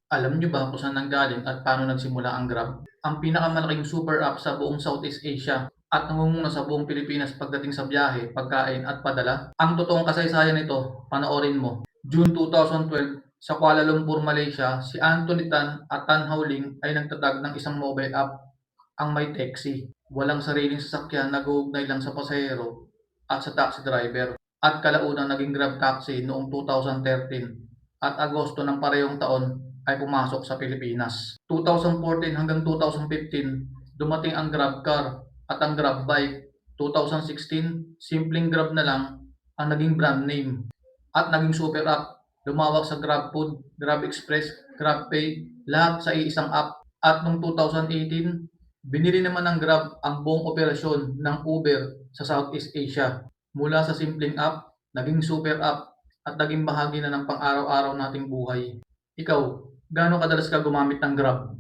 Alam niyo ba kung saan nanggaling at paano nagsimula ang Grab? Ang pinakamalaking super app sa buong Southeast Asia at nangunguna sa buong Pilipinas pagdating sa biyahe, pagkain at padala. Ang totoong kasaysayan nito, panoorin mo. June 2012, sa Kuala Lumpur, Malaysia, si Anthony Tan at Tan Howling ay nagtatag ng isang mobile app, ang My Taxi. Walang sariling sasakyan, nag-uugnay lang sa pasahero at sa taxi driver. At kalaunan naging Grab Taxi noong 2013 at Agosto ng parehong taon ay pumasok sa Pilipinas. 2014 hanggang 2015, dumating ang GrabCar at ang GrabBike. 2016, simpleng Grab na lang ang naging brand name at naging super app. Lumawak sa GrabFood, Grab Express, GrabPay, lahat sa iisang app. At noong 2018, binili naman ng Grab ang buong operasyon ng Uber sa Southeast Asia. Mula sa simpleng app, naging super app at naging bahagi na ng pang-araw-araw nating buhay. Ikaw, gaano kadalas ka gumamit ng Grab?